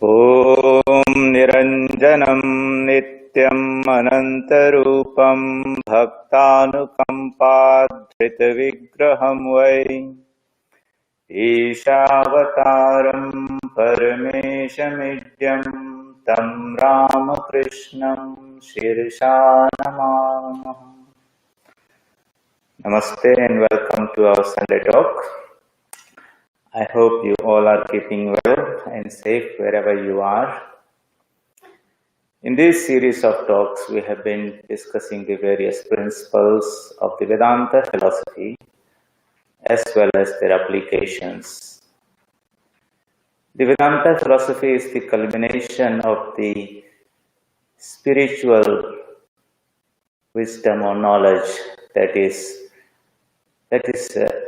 ॐ निरञ्जनं नित्यम् अनन्तरूपं भक्तानुकम्पाधृतविग्रहं वै ईशावतारं परमेशमिड्यं तं रामकृष्णं शिरसा नमामः. Namaste and welcome to our Sunday talk. I hope you all are keeping well and safe wherever you are. In this series of talks, we have been discussing the various principles of the Vedanta philosophy as well as their applications. The Vedanta philosophy is the culmination of the spiritual wisdom or knowledge that is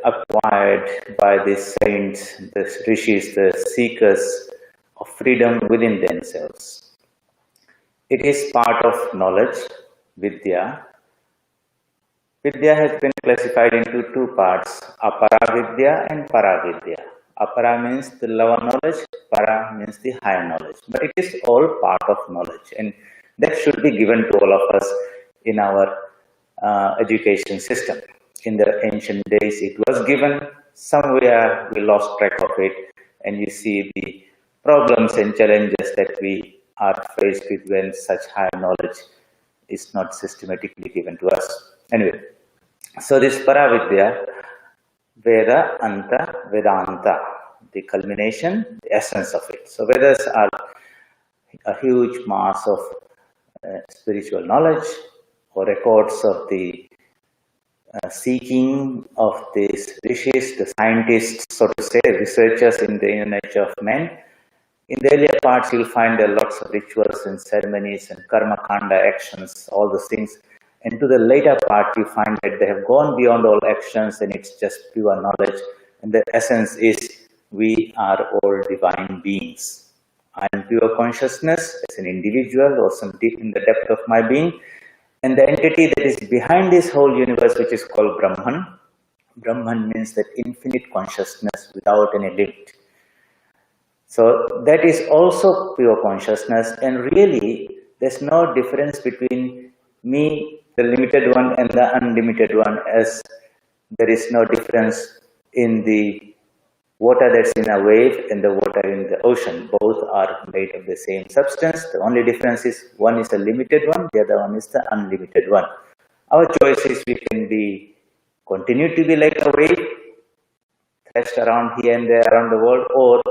acquired by the saints, the rishis, the seekers of freedom within themselves. It is part of knowledge, vidya. Vidya has been classified into two parts, apara-vidya and para-vidya. Apara means the lower knowledge, para means the higher knowledge. But it is all part of knowledge, and that should be given to all of us in our education system. In the ancient days, it was given. Somewhere we lost track of it, and you see the problems and challenges that we are faced with when such higher knowledge is not systematically given to us. Anyway, so this Paravidya, Veda, Anta, Vedanta, the culmination, the essence of it. So Vedas are a huge mass of spiritual knowledge or records of the seeking of these rishis, the scientists, so to say, researchers in the inner nature of man. In the earlier parts, you'll find there are lots of rituals and ceremonies and karma kanda actions, all those things. And to the later part, you find that they have gone beyond all actions and it's just pure knowledge. And the essence is we are all divine beings. I am pure consciousness as an individual or some deep in the depth of my being. And the entity that is behind this whole universe, which is called Brahman. Brahman means that infinite consciousness without any limit. So that is also pure consciousness, and really there's no difference between me, the limited one, and the unlimited one, as there is no difference in the water that's in a wave and the water in the ocean. Both are made of the same substance. The only difference is one is a limited one, the other one is the unlimited one. Our choice is we can continue to be like a wave, thrashed around here and there around the world, or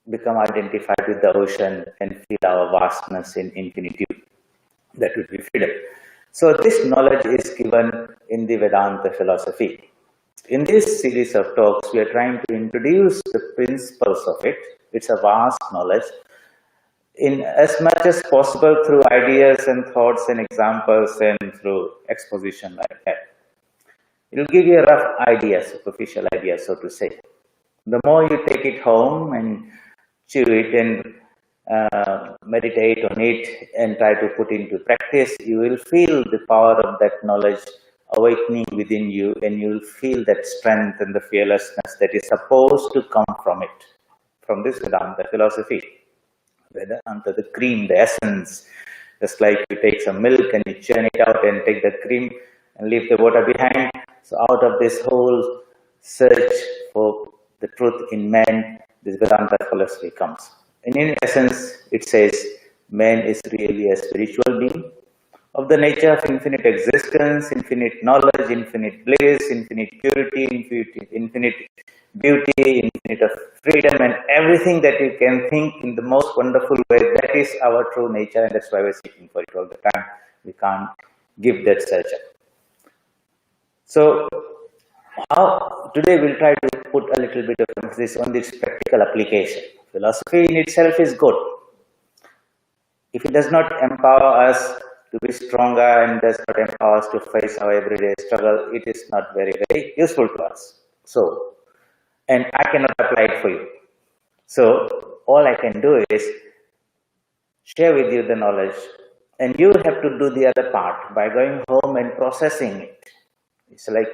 become identified with the ocean and feel our vastness in infinitude. That would be freedom. So this knowledge is given in the Vedanta philosophy. In this series of talks, we are trying to introduce the principles of it. It's a vast knowledge, in as much as possible through ideas and thoughts and examples and through exposition like that. It will give you a rough idea, superficial idea, so to say. The more you take it home and chew it and meditate on it and try to put into practice, you will feel the power of that knowledge awakening within you, and you will feel that strength and the fearlessness that is supposed to come from it, from this Vedanta philosophy. Vedanta, the cream, the essence, just like you take some milk and you churn it out and take the cream and leave the water behind. So out of this whole search for the truth in man, this Vedanta philosophy comes. And in essence, it says man is really a spiritual being of the nature of infinite existence, infinite knowledge, infinite bliss, infinite purity, infinite beauty, infinite of freedom, and everything that you can think in the most wonderful way. That is our true nature, and that's why we're seeking for it all the time. We can't give that search up. So today we'll try to put a little bit of emphasis on this practical application. Philosophy in itself is good. If it does not empower us to be stronger and does not empower us to face our everyday struggle, it is not very, very useful to us. So, and I cannot apply it for you. So, all I can do is share with you the knowledge, and you have to do the other part by going home and processing it. It's like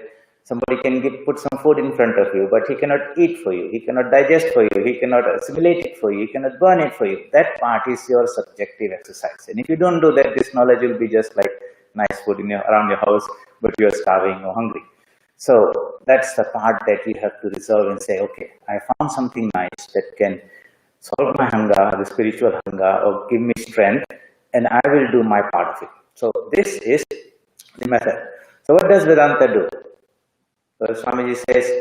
Somebody can put some food in front of you, but he cannot eat for you, he cannot digest for you, he cannot assimilate it for you, he cannot burn it for you. That part is your subjective exercise. And if you don't do that, this knowledge will be just like nice food around your house, but you are starving or hungry. So that's the part that we have to resolve and say, okay, I found something nice that can solve my hunger, the spiritual hunger, or give me strength, and I will do my part of it. So this is the method. So what does Vedanta do? So Swamiji says,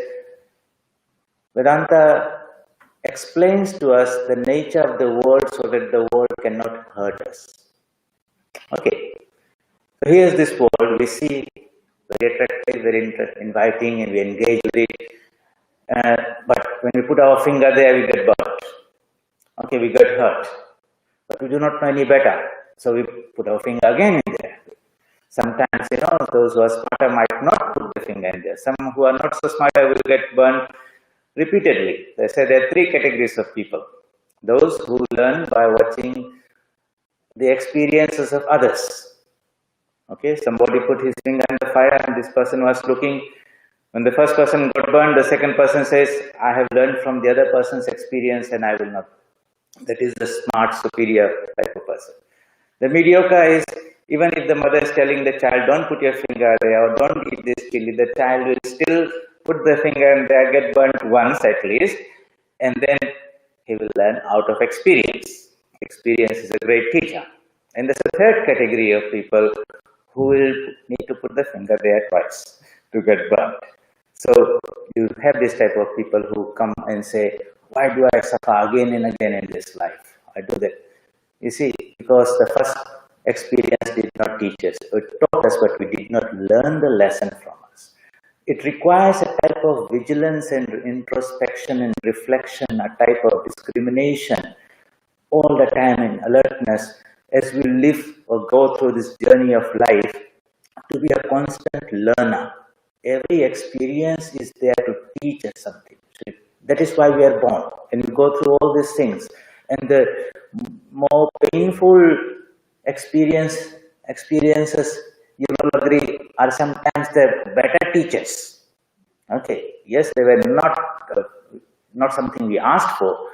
Vedanta explains to us the nature of the world so that the world cannot hurt us. Okay, so here's this world, we see very attractive, very inviting, and we engage with it. But when we put our finger there, we get burnt. Okay, we get hurt. But we do not know any better. So we put our finger again in there. Sometimes, those who are smarter might not put the finger in there. Some who are not so smarter will get burned repeatedly. They say there are three categories of people. Those who learn by watching the experiences of others. Okay, somebody put his finger in the fire and this person was looking. When the first person got burned, the second person says, I have learned from the other person's experience and I will not. That is the smart, superior type of person. The mediocre is, even if the mother is telling the child, don't put your finger there or don't eat this chili, the child will still put the finger in there, get burnt once at least, and then he will learn out of experience. Experience is a great teacher. And there's a third category of people who will need to put the finger there twice to get burnt. So you have this type of people who come and say, why do I suffer again and again in this life? I do that. You see, because the first experience did not teach us. It taught us, but we did not learn the lesson from us. It requires a type of vigilance and introspection and reflection, a type of discrimination all the time and alertness as we live or go through this journey of life to be a constant learner. Every experience is there to teach us something. So that is why we are born, and we go through all these things. And the more painful experiences, you will agree, are sometimes the better teachers. Okay, yes, they were not something we asked for,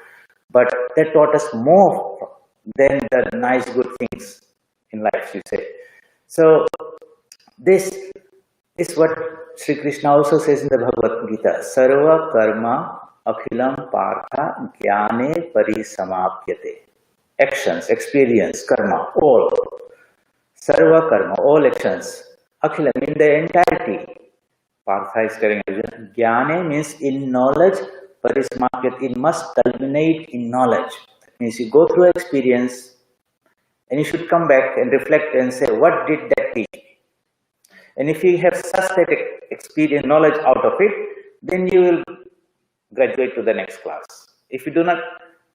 but they taught us more than the nice good things in life, you say. So this is what Sri Krishna also says in the Bhagavad Gita, Sarva karma akhilam partha jnane parisamapyate. Actions, experience, karma, all. Sarva karma, all actions. Akhilam, in the entirety. Partha is telling Arjuna, jnane means in knowledge, parisamapyate, it must culminate in knowledge. That means you go through experience and you should come back and reflect and say, what did that teach me? And if you have such that experience, knowledge out of it, then you will graduate to the next class. If you do not,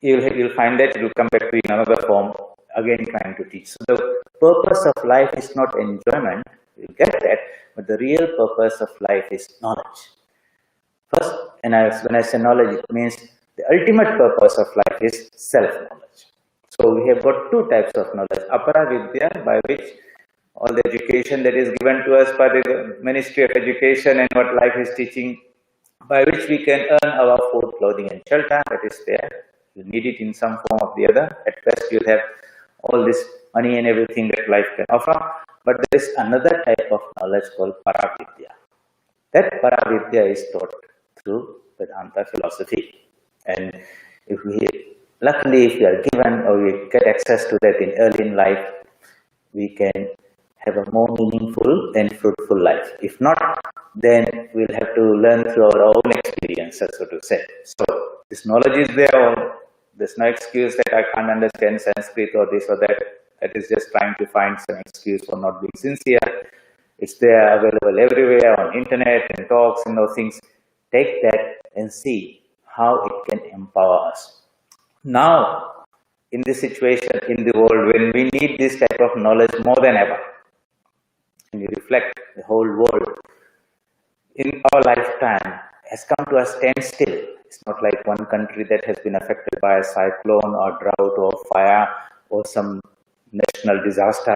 you'll find that you will come back to in another form, again trying to teach. So the purpose of life is not enjoyment, you get that, but the real purpose of life is knowledge. First, and when I say knowledge, it means the ultimate purpose of life is self-knowledge. So we have got two types of knowledge, apara vidya, by which all the education that is given to us by the Ministry of Education and what life is teaching, by which we can earn our food, clothing and shelter, that is there. You need it in some form or the other. At best you'll have all this money and everything that life can offer. But there is another type of knowledge called Paravidya. That Paravidya is taught through Vedanta philosophy. And luckily if we are given or we get access to that early in life, we can have a more meaningful and fruitful life. If not, then we'll have to learn through our own experiences, so to say. So this knowledge is there. There's no excuse that I can't understand Sanskrit or this or that. That is just trying to find some excuse for not being sincere. It's there, available everywhere on internet and talks and those things. Take that and see how it can empower us. Now, in this situation, in the world, when we need this type of knowledge more than ever, and you reflect the whole world in our lifetime has come to a standstill. It's not like one country that has been affected by a cyclone or drought or fire or some national disaster.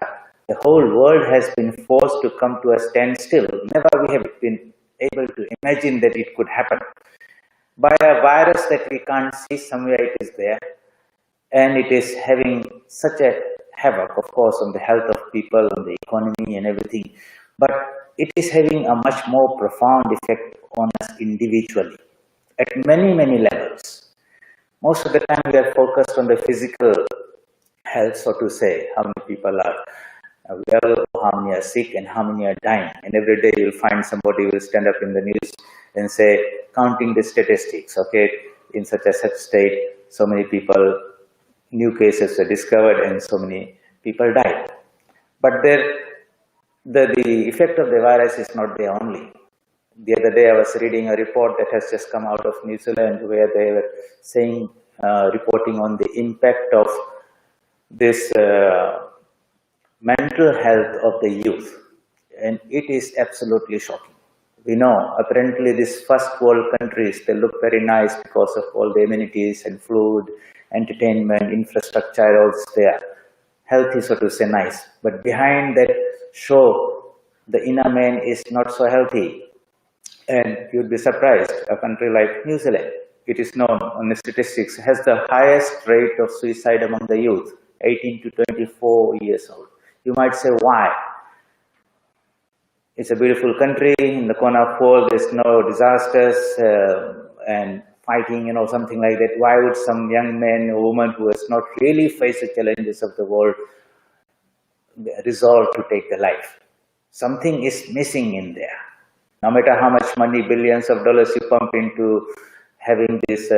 The whole world has been forced to come to a standstill. Never we have been able to imagine that it could happen. By a virus that we can't see, somewhere it is there, and it is having such a havoc, of course, on the health of people, on the economy and everything. But it is having a much more profound effect on us individually at many, many levels. Most of the time we are focused on the physical health, so to say, how many people are well, how many are sick, and how many are dying. And every day you'll find somebody will stand up in the news and say, counting the statistics, okay, in such a such state, so many people, new cases were discovered and so many people died. But the effect of the virus is not there only. The other day I was reading a report that has just come out of New Zealand where they were saying, reporting on the impact of this mental health of the youth. And it is absolutely shocking. We know, apparently these first world countries, they look very nice because of all the amenities and food, entertainment, infrastructure, all there. Healthy, so to say, nice. But behind that show, the inner man is not so healthy. And you'd be surprised, a country like New Zealand, it is known on the statistics, has the highest rate of suicide among the youth, 18 to 24 years old. You might say, why? It's a beautiful country, in the corner of the world, there's no disasters and fighting, something like that. Why would some young man or woman who has not really faced the challenges of the world resolve to take the life? Something is missing in there. No matter how much money, billions of dollars you pump into having this,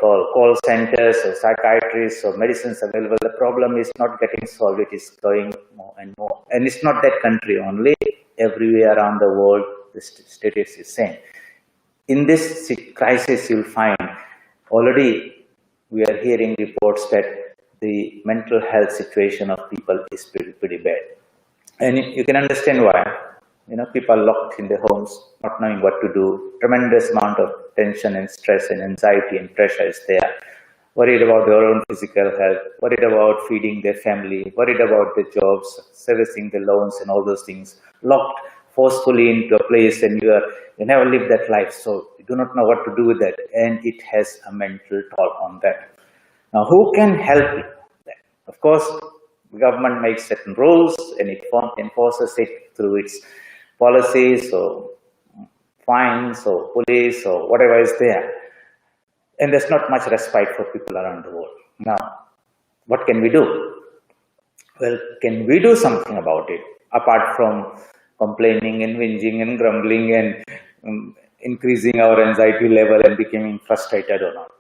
call centers or psychiatrists or medicines available, the problem is not getting solved, it is growing more and more. And it's not that country only, everywhere around the world, the status is same. In this crisis, you'll find already we are hearing reports that the mental health situation of people is pretty bad. And you can understand why. People locked in their homes, not knowing what to do, tremendous amount of tension and stress and anxiety and pressure is there. Worried about their own physical health, worried about feeding their family, worried about their jobs, servicing the loans and all those things. Locked forcefully into a place and you never lived that life, so you do not know what to do with that, and it has a mental toll on that. Now, who can help you? Of course, the government makes certain rules and it enforces it through its policies or fines or police or whatever is there. And there's not much respite for people around the world. Now, what can we do? Well, can we do something about it apart from complaining and whinging and grumbling and increasing our anxiety level and becoming frustrated or not?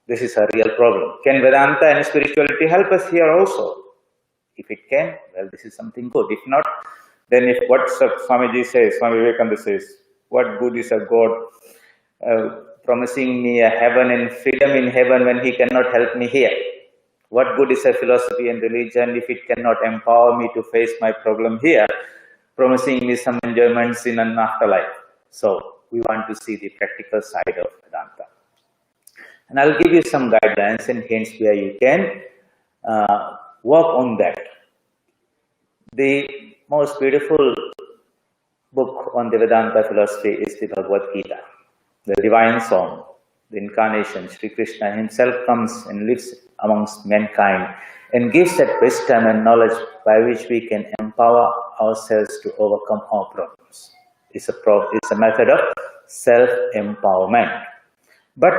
This is a real problem. Can Vedanta and spirituality help us here also? If it can, well, this is something good. If not, then if what Swamiji says, Swami Vivekananda says, what good is a God promising me a heaven and freedom in heaven when he cannot help me here? What good is a philosophy and religion if it cannot empower me to face my problem here, promising me some enjoyments in an afterlife? So we want to see the practical side of Vedanta. And I'll give you some guidelines and hints where you can work on that. The most beautiful book on the Vedanta philosophy is the Bhagavad Gita, the divine song, the incarnation. Sri Krishna himself comes and lives amongst mankind and gives that wisdom and knowledge by which we can empower ourselves to overcome our problems. It's a method of self-empowerment. But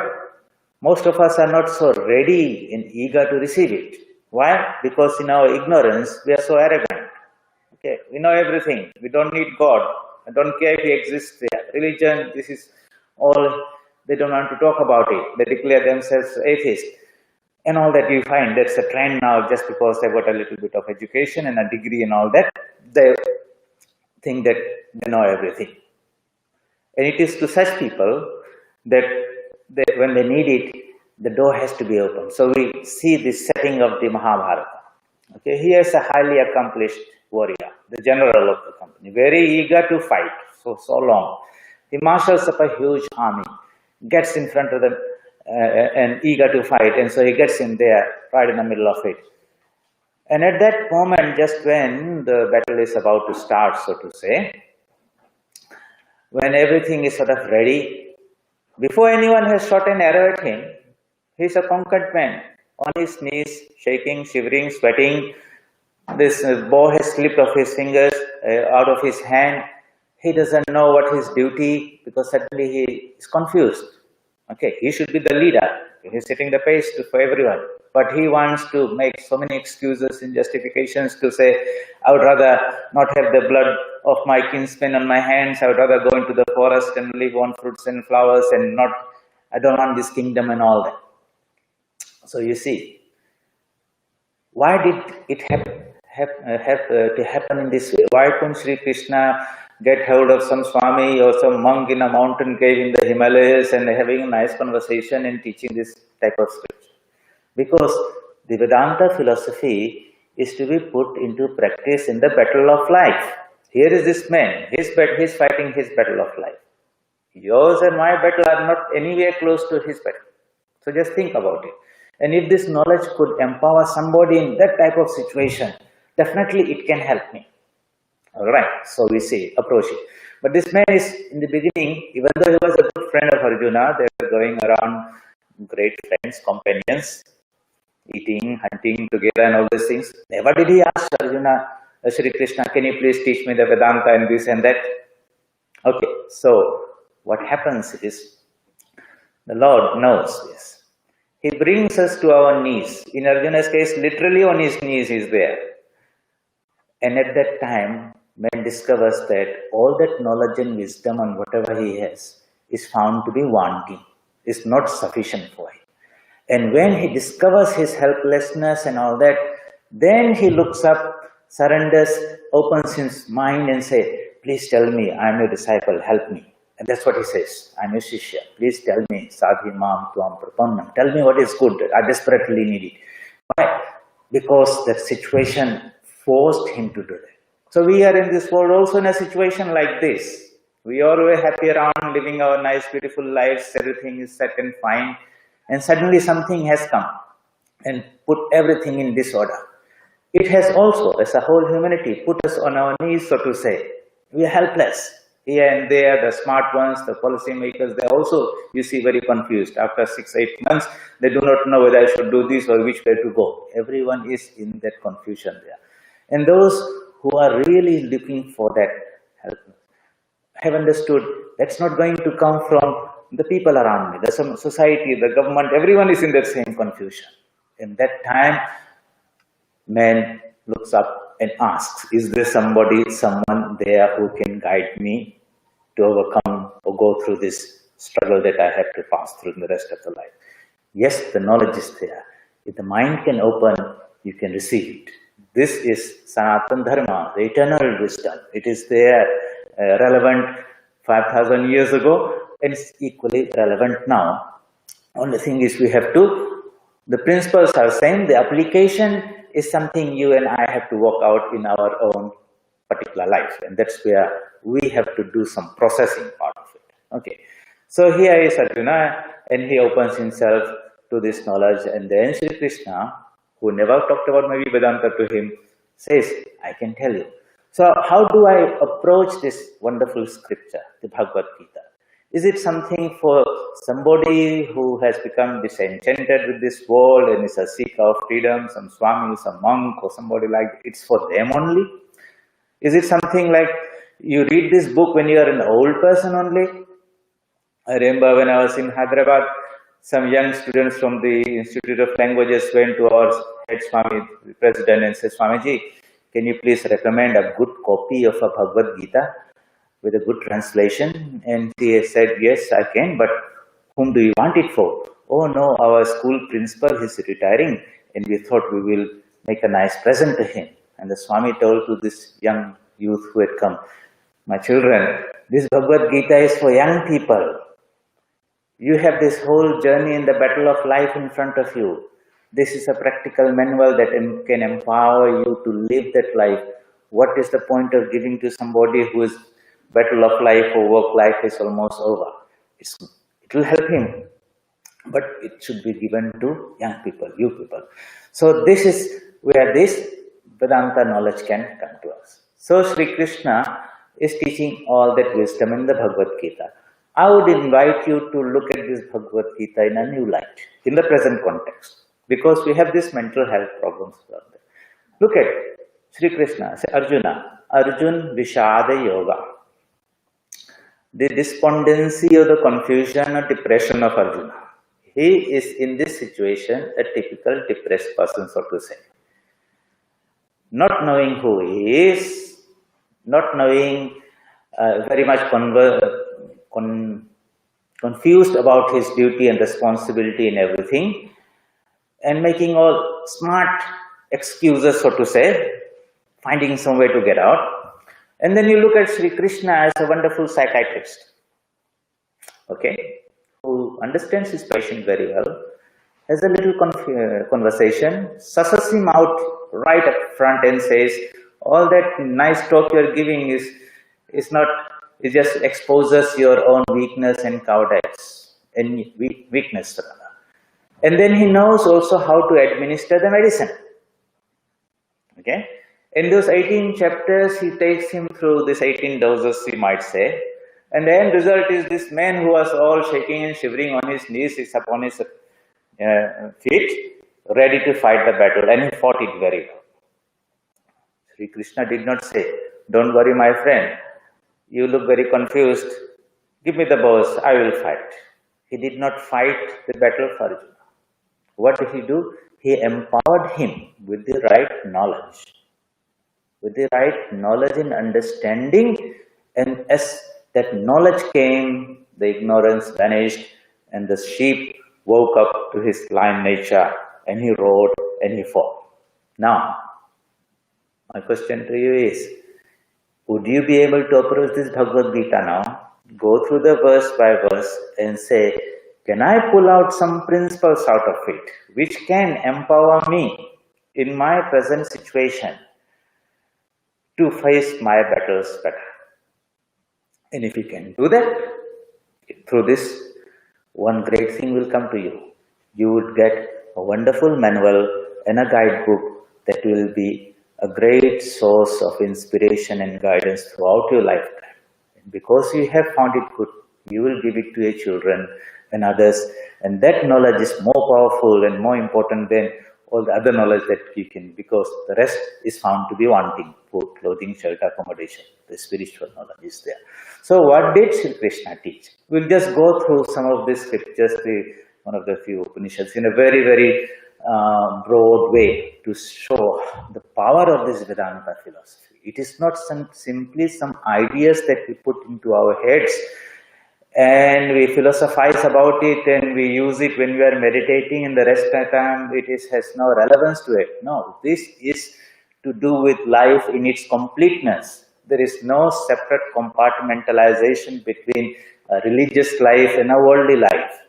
most of us are not so ready and eager to receive it. Why? Because in our ignorance, we are so arrogant. Okay, we know everything. We don't need God. I don't care if He exists there. Religion, this is all, they don't want to talk about it. They declare themselves atheist. And all that you find, that's a trend now just because they've got a little bit of education and a degree and all that. They think that they know everything. And it is to such people that when they need it, the door has to be open. So we see the setting of the Mahabharata. Okay, he is a highly accomplished warrior, the general of the company, very eager to fight, so long. He marshals up a huge army, gets in front of them and eager to fight, and so he gets in there, right in the middle of it. And at that moment, just when the battle is about to start, so to say, when everything is sort of ready, before anyone has shot an arrow at him, he's a conquered man, on his knees, shaking, shivering, sweating. This bow has slipped off his fingers, out of his hand. He doesn't know what his duty, because suddenly he is confused. Okay, he should be the leader. He's setting the pace for everyone. But he wants to make so many excuses and justifications to say, I would rather not have the blood of my kinsmen on my hands. I would rather go into the forest and live on fruits and flowers and not, I don't want this kingdom and all that. So you see, why did it to happen in this way? Why couldn't Sri Krishna get hold of some Swami or some monk in a mountain cave in the Himalayas and having a nice conversation and teaching this type of scripture? Because the Vedanta philosophy is to be put into practice in the battle of life. Here is this man, he's fighting his battle of life. Yours and my battle are not anywhere close to his battle. So just think about it. And if this knowledge could empower somebody in that type of situation, definitely it can help me. Alright, so we see, approach it. But this man is, in the beginning, even though he was a good friend of Arjuna, they were going around great friends, companions, eating, hunting together and all these things. Never did he ask Arjuna, Shri Krishna, can you please teach me the Vedanta and this and that? Okay, so what happens is, the Lord knows this. He brings us to our knees. In Arjuna's case, literally on his knees he is there. And at that time, man discovers that all that knowledge and wisdom and whatever he has is found to be wanting, is not sufficient for him. And when he discovers his helplessness and all that, then he looks up, surrenders, opens his mind and says, please tell me, I am your disciple, help me. And that's what he says, I am your Shishya, please tell me, Sadhi Mam Tuam Prapannam, tell me what is good, I desperately need it. Why? Because that situation forced him to do that. So we are in this world also in a situation like this. We all were happy around, living our nice, beautiful lives, everything is set and fine. And suddenly something has come and put everything in disorder. It has also, as a whole humanity, put us on our knees, so to say. We are helpless. Here and there, the smart ones, the policy makers, they also, you see, very confused. After 6-8 months, they do not know whether I should do this or which way to go. Everyone is in that confusion there. And those who are really looking for that help have understood that's not going to come from the people around me, the society, the government, everyone is in that same confusion. In that time, man looks up and asks, is there someone there who can guide me to overcome or go through this struggle that I have to pass through in the rest of the life? Yes, the knowledge is there. If the mind can open, you can receive it. This is Sanatana Dharma, the eternal wisdom. It is there, relevant 5,000 years ago, and it's equally relevant now. Only thing is we have to, the principles are same, the application is something you and I have to work out in our own particular life, and that's where we have to do some processing part of it. Okay, so here is Arjuna, and he opens himself to this knowledge, and then Sri Krishna, who never talked about maybe Vedanta to him, says, I can tell you. So how do I approach this wonderful scripture, the Bhagavad Gita? Is it something for somebody who has become disenchanted with this world and is a seeker of freedom, some Swami, some monk or somebody like that? It's for them only? Is it something like you read this book when you are an old person only? I remember when I was in Hyderabad, some young students from the Institute of Languages went to our head Swami, the president, and said, Swamiji, can you please recommend a good copy of a Bhagavad Gita with a good translation? And he said, yes, I can, but whom do you want it for? Oh no, our school principal is retiring and we thought we will make a nice present to him. And the Swami told to this young youth who had come, my children, this Bhagavad Gita is for young people. You have this whole journey in the battle of life in front of you. This is a practical manual that can empower you to live that life. What is the point of giving to somebody whose battle of life or work life is almost over? It will help him, but it should be given to young people, you people. So this is where this Vedanta knowledge can come to us. So Sri Krishna is teaching all that wisdom in the Bhagavad Gita. I would invite you to look at this Bhagavad Gita in a new light, in the present context, because we have these mental health problems out there. Look at Sri Krishna, say Arjuna, Arjun Vishada Yoga. The despondency or the confusion or depression of Arjuna. He is in this situation a typical depressed person, so to say. Not knowing who he is, not knowing, very much confused about his duty and responsibility in everything, and making all smart excuses, so to say, finding some way to get out. And then you look at Sri Krishna as a wonderful psychiatrist, okay, who understands his patient very well, has a little conversation, susses him out right up front and says, all that nice talk you are giving is not, it just exposes your own weakness and cowardice, and weakness. And then he knows also how to administer the medicine. Okay? In those 18 chapters, he takes him through these 18 doses, he might say. And the end result is this man who was all shaking and shivering on his knees, is upon his feet, ready to fight the battle, and he fought it very well. Sri Krishna did not say, don't worry my friend, you look very confused, give me the bows, I will fight. He did not fight the battle for Arjuna. What did he do? He empowered him with the right knowledge. With the right knowledge and understanding, and as that knowledge came, the ignorance vanished, and the sheep woke up to his lion nature, and he rode and he fought. Now, my question to you is, would you be able to approach this Bhagavad Gita now, go through the verse by verse and say, can I pull out some principles out of it, which can empower me in my present situation to face my battles better? And if you can do that, through this, one great thing will come to you. You would get a wonderful manual and a guidebook that will be a great source of inspiration and guidance throughout your lifetime. And because you have found it good, you will give it to your children and others, and that knowledge is more powerful and more important than all the other knowledge that you can, because the rest is found to be wanting: food, clothing, shelter, accommodation. The spiritual knowledge is there. So what did Sri Krishna teach? We'll just go through some of these scriptures, one of the few Upanishads, in a very, very broad way to show the power of this Vedanta philosophy. It is not simply some ideas that we put into our heads and we philosophize about it and we use it when we are meditating, and the rest of the time it has no relevance to it. No, this is to do with life in its completeness. There is no separate compartmentalization between a religious life and a worldly life.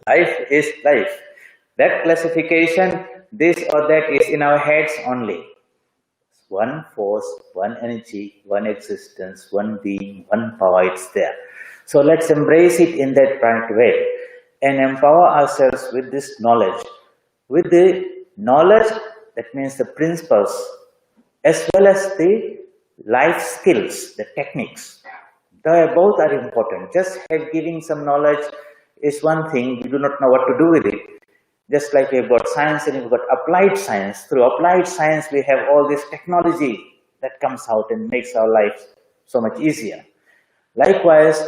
Life is life. That classification, this or that, is in our heads only. One force, one energy, one existence, one being, one power, it's there. So let's embrace it in that right way and empower ourselves with this knowledge. With the knowledge, that means the principles, as well as the life skills, the techniques. They both are important. Just giving some knowledge is one thing, we do not know what to do with it. Just like we've got science and we've got applied science. Through applied science, we have all this technology that comes out and makes our life so much easier. Likewise,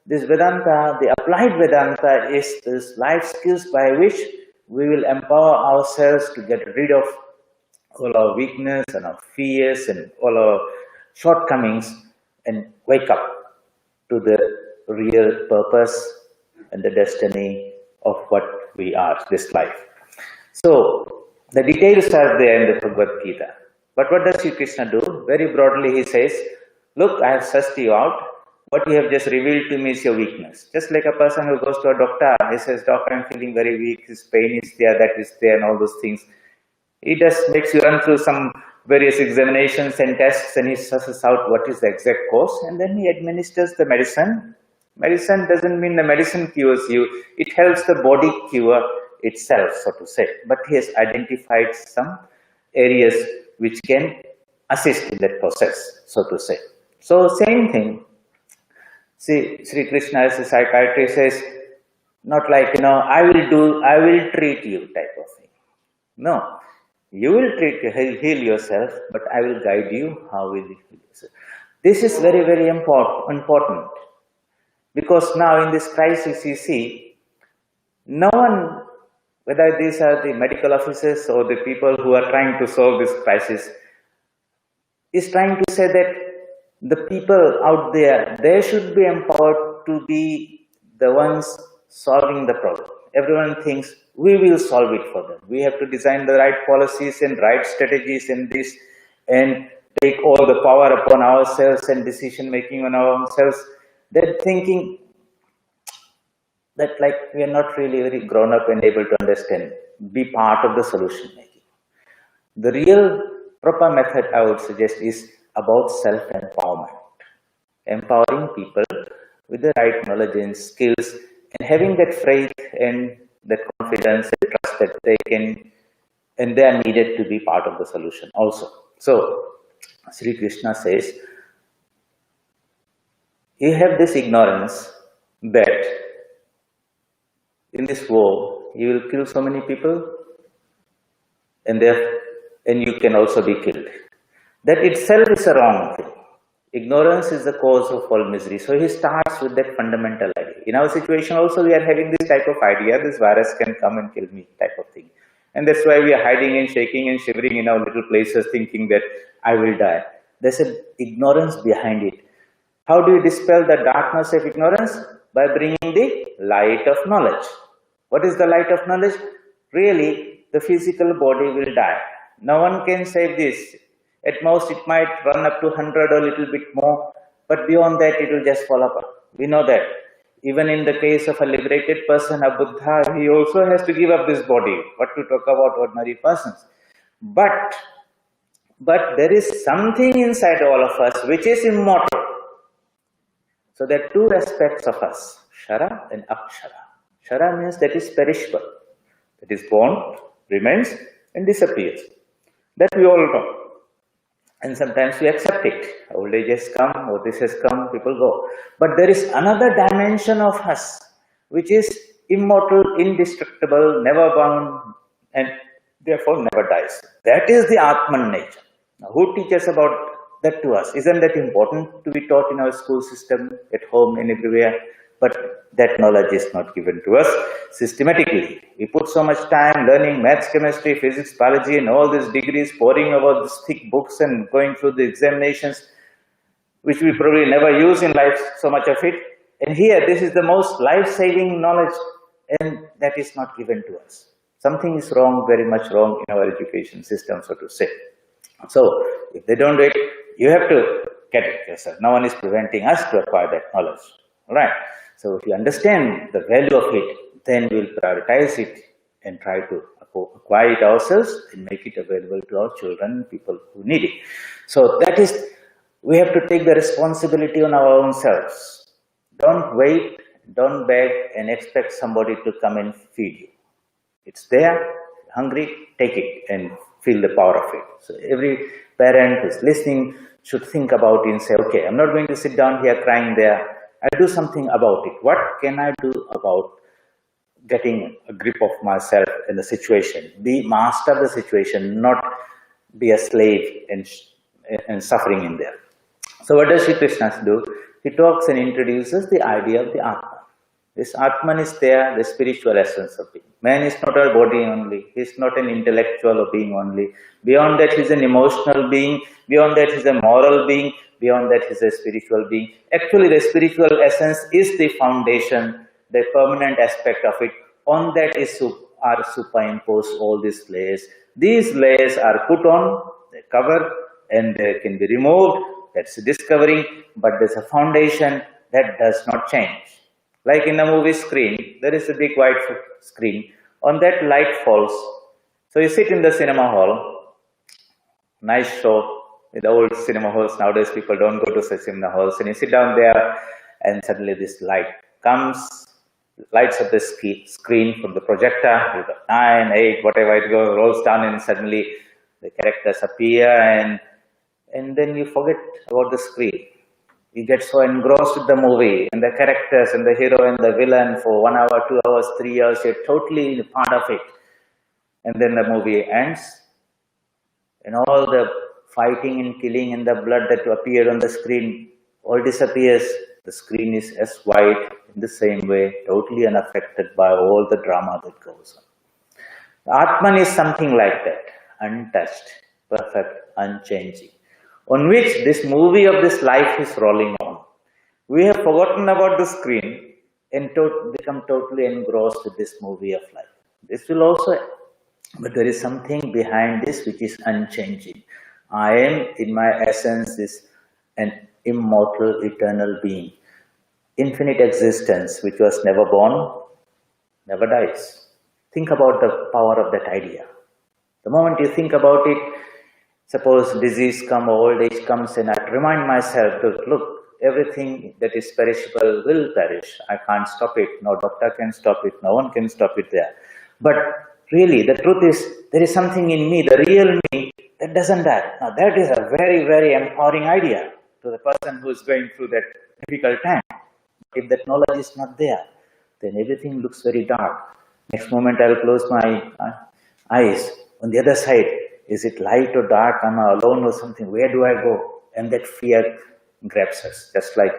this Vedanta, the applied Vedanta, is this life skills by which we will empower ourselves to get rid of all our weakness and our fears and all our shortcomings and wake up to the real purpose and the destiny of what we are, this life. So, the details are there in the Bhagavad Gita. But what does Sri Krishna do? Very broadly he says, look, I have sussed you out. What you have just revealed to me is your weakness. Just like a person who goes to a doctor, he says, doctor, I'm feeling very weak, his pain is there, that is there, and all those things. He just makes you run through some various examinations and tests, and he susses out what is the exact cause, and then he administers the medicine. Medicine doesn't mean the medicine cures you, it helps the body cure itself, so to say. But he has identified some areas which can assist in that process, so to say. So same thing. See, Sri Krishna as a psychiatrist says, not like, I will treat you type of thing. No, you will heal yourself, but I will guide you how will you heal yourself. This is very, very important because now in this crisis you see, no one, whether these are the medical officers or the people who are trying to solve this crisis, is trying to say that the people out there, they should be empowered to be the ones solving the problem. Everyone thinks we will solve it for them. We have to design the right policies and right strategies in this and take all the power upon ourselves and decision making on ourselves. They're thinking that like we are not really very grown up and able to understand, be part of the solution making. The real proper method I would suggest is about self-empowerment. Empowering people with the right knowledge and skills and having that faith and that confidence and trust that they can and they are needed to be part of the solution also. So, Sri Krishna says, you have this ignorance that in this war you will kill so many people and you can also be killed. That itself is a wrong thing. Ignorance is the cause of all misery. So he starts with that fundamental idea. In our situation also we are having this type of idea, this virus can come and kill me type of thing. And that's why we are hiding and shaking and shivering in our little places thinking that I will die. There's an ignorance behind it. How do you dispel the darkness of ignorance? By bringing the light of knowledge. What is the light of knowledge? Really, the physical body will die. No one can save this. At most, it might run up to 100 or a little bit more, but beyond that, it will just fall apart. We know that. Even in the case of a liberated person, a Buddha, he also has to give up this body. What to talk about ordinary persons? But there is something inside all of us which is immortal. So there are two aspects of us, Shara and Akshara. Shara means that is perishable. That is born, remains, and disappears. That we all know. And sometimes we accept it. Old age has come, or this has come, people go. But there is another dimension of us, which is immortal, indestructible, never bound, and therefore never dies. That is the Atman nature. Now, who teaches about that to us? Isn't that important to be taught in our school system, at home and everywhere? But that knowledge is not given to us systematically. We put so much time learning maths, chemistry, physics, biology, and all these degrees, poring over these thick books and going through the examinations, which we probably never use in life, so much of it. And here, this is the most life-saving knowledge, and that is not given to us. Something is wrong, very much wrong in our education system, so to say. So, if they don't do it, you have to get it yourself. No one is preventing us to acquire that knowledge. All right. So, if you understand the value of it, then we'll prioritize it and try to acquire it ourselves and make it available to our children, people who need it. So, that is, we have to take the responsibility on our own selves. Don't wait, don't beg and expect somebody to come and feed you. It's there, hungry, take it and feel the power of it. So, every parent who's listening should think about it and say, okay, I'm not going to sit down here crying there. I'll do something about it. What can I do about getting a grip of myself in the situation? Be master of the situation, not be a slave and suffering in there. So what does Sri Krishna do? He talks and introduces the idea of the Atman. This Atman is there, the spiritual essence of being. Man is not a body only. He is not an intellectual being only. Beyond that, he is an emotional being. Beyond that, he is a moral being. Beyond that, he is a spiritual being. Actually, the spiritual essence is the foundation, the permanent aspect of it. On that are superimposed all these layers. These layers are put on, they cover, and they can be removed. That's discovering, but there's a foundation that does not change. Like in a movie screen, there is a big white screen. On that, light falls. So you sit in the cinema hall, nice show. In the old cinema halls, nowadays people don't go to such cinema halls, and you sit down there and suddenly this light comes, lights up the screen from the projector, you got 9, 8, whatever it goes, rolls down, and suddenly the characters appear, and then you forget about the screen. You get so engrossed with the movie and the characters and the hero and the villain for 1 hour, 2 hours, 3 hours, you're totally part of it. And then the movie ends, and all the fighting and killing and the blood that appeared on the screen all disappears. The screen is as white in the same way, totally unaffected by all the drama that goes on. Atman is something like that, untouched, perfect, unchanging, on which this movie of this life is rolling on. We have forgotten about the screen and become totally engrossed with this movie of life. This will also, but there is something behind this which is unchanging. I am, in my essence, is an immortal, eternal being. Infinite existence, which was never born, never dies. Think about the power of that idea. The moment you think about it, suppose disease comes, old age comes, and I remind myself that, look, everything that is perishable will perish. I can't stop it. No doctor can stop it. No one can stop it there. But really, the truth is, there is something in me, the real me, that doesn't die. Now, that is a very, very empowering idea to the person who is going through that difficult time. If that knowledge is not there, then everything looks very dark. Next moment, I'll close my eyes. On the other side, is it light or dark? Am I alone or something? Where do I go? And that fear grabs us. Just like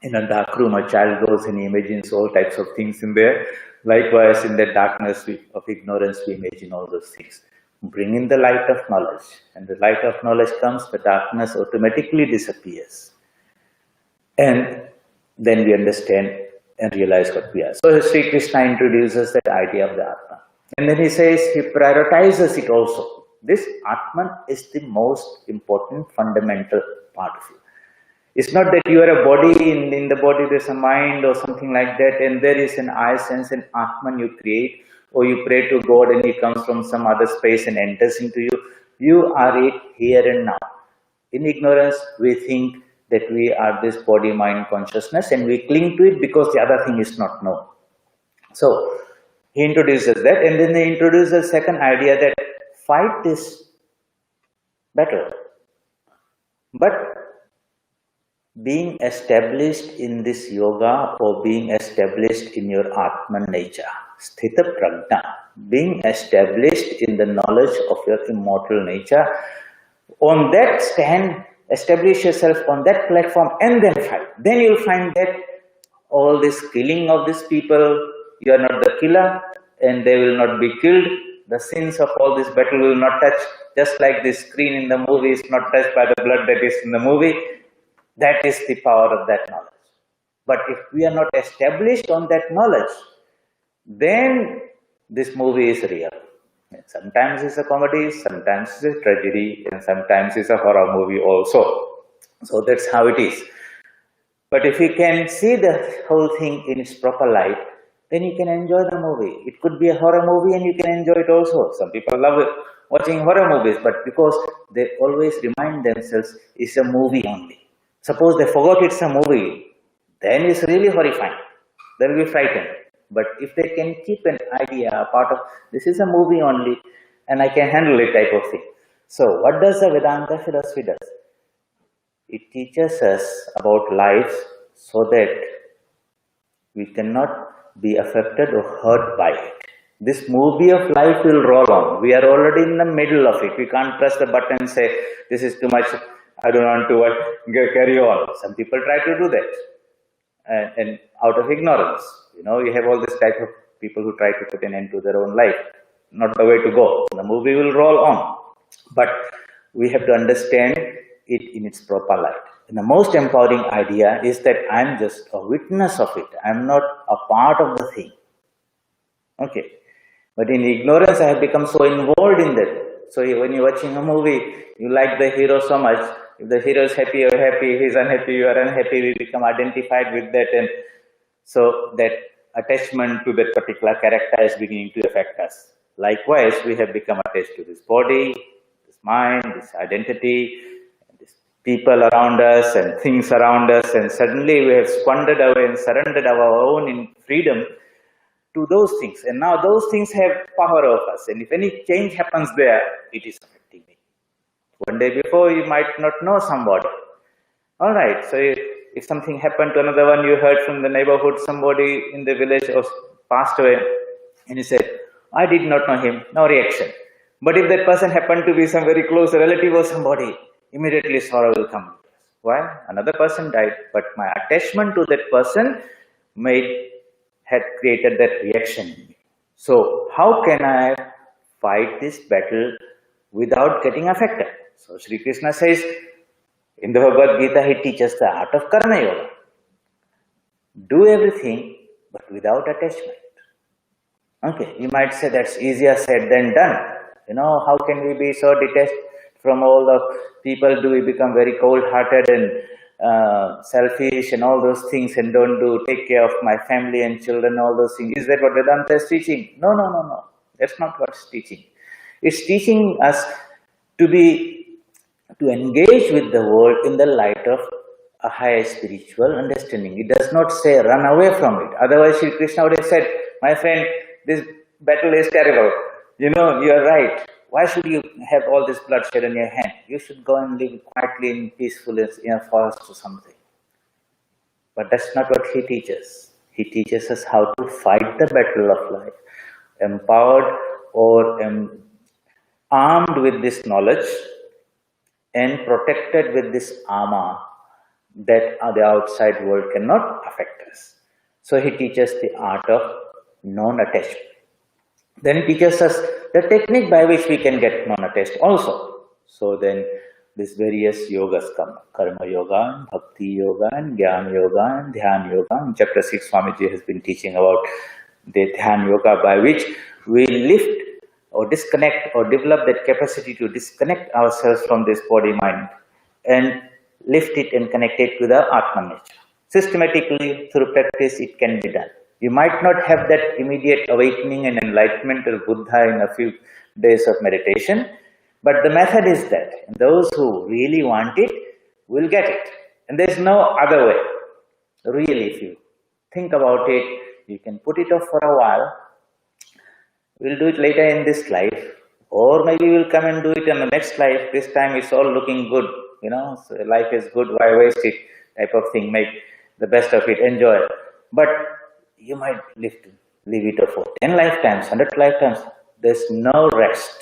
in a dark room, a child goes and he imagines all types of things in there. Likewise, in the darkness of ignorance, we imagine all those things. Bring in the light of knowledge. And the light of knowledge comes, the darkness automatically disappears. And then we understand and realize what we are. So Sri Krishna introduces that idea of the Atman. And then he says, he prioritizes it also. This Atman is the most important fundamental part of you. It's not that you are a body, in the body there's a mind or something like that, and there is an I sense and Atman you create, or you pray to God and he comes from some other space and enters into you. You are it here and now. In ignorance, we think that we are this body-mind consciousness and we cling to it because the other thing is not known. So, he introduces that, and then he introduces the second idea that fight this battle. But being established in this yoga or being established in your Atman nature, Sthita Prajna, being established in the knowledge of your immortal nature, on that stand, establish yourself on that platform and then fight. Then you'll find that all this killing of these people, you are not the killer and they will not be killed. The sins of all this battle will not touch, just like the screen in the movie is not touched by the blood that is in the movie. That is the power of that knowledge. But if we are not established on that knowledge, then this movie is real. Sometimes it's a comedy, sometimes it's a tragedy, and sometimes it's a horror movie also. So that's how it is. But if you can see the whole thing in its proper light, then you can enjoy the movie. It could be a horror movie and you can enjoy it also. Some people love it, watching horror movies, but because they always remind themselves it's a movie only. Suppose they forgot it's a movie, then it's really horrifying. They'll be frightened. But if they can keep an idea, a part of, this is a movie only, and I can handle it type of thing. So what does the Vedanta philosophy do? It teaches us about life so that we cannot be affected or hurt by it. This movie of life will roll on. We are already in the middle of it. We can't press the button and say, this is too much, I don't want to carry on. Some people try to do that. And out of ignorance. You know, you have all this type of people who try to put an end to their own life. Not the way to go. The movie will roll on. But we have to understand it in its proper light. And the most empowering idea is that I'm just a witness of it. I'm not a part of the thing. Okay. But in ignorance, I have become so involved in that. So when you're watching a movie, you like the hero so much. If the hero is happy, you're happy. If he's unhappy, you are unhappy. We become identified with that. And so that attachment to that particular character is beginning to affect us. Likewise, we have become attached to this body, this mind, this identity, these people around us and things around us, and suddenly we have squandered away and surrendered our own in freedom to those things. And now those things have power over us. And if any change happens there, it is affecting me. One day before, you might not know somebody. All right. So if something happened to another one, you heard from the neighborhood, somebody in the village was passed away, and you said, I did not know him, no reaction. But if that person happened to be some very close relative or somebody, immediately sorrow will come. Why? Another person died, but my attachment to that person made had created that reaction in me. So how can I fight this battle without getting affected? So Sri Krishna says in the Bhagavad Gita, he teaches the art of Karma Yoga. Do everything, but without attachment. Okay, you might say that's easier said than done. You know, how can we be so detached from all the people? Do we become very cold-hearted and selfish and all those things and don't take care of my family and children, all those things? Is that what Vedanta is teaching? No, no, no, no. That's not what it's teaching. It's teaching us to engage with the world in the light of a higher spiritual understanding. It does not say run away from it. Otherwise, Sri Krishna would have said, my friend, this battle is terrible. You know, you are right. Why should you have all this bloodshed in your hand? You should go and live quietly in peacefulness in a forest or something. But that's not what he teaches. He teaches us how to fight the battle of life, empowered or armed with this knowledge and protected with this armor that the outside world cannot affect us. So he teaches the art of non-attachment. Then he teaches us the technique by which we can get non-attached also. So then these various yogas come. Karma yoga, bhakti yoga, and jnana yoga, and dhyan yoga. In chapter 6, Swamiji has been teaching about the dhyan yoga by which we lift or disconnect or develop that capacity to disconnect ourselves from this body-mind and lift it and connect it to the Atman nature. Systematically, through practice, it can be done. You might not have that immediate awakening and enlightenment of Buddha in a few days of meditation, but the method is that. And those who really want it will get it. And there's no other way. Really, if you think about it, you can put it off for a while. We'll do it later in this life, or maybe we'll come and do it in the next life. This time it's all looking good, you know, so life is good, why waste it, type of thing, make the best of it, enjoy it. But you might live it for 10 lifetimes, 100 lifetimes. There's no rest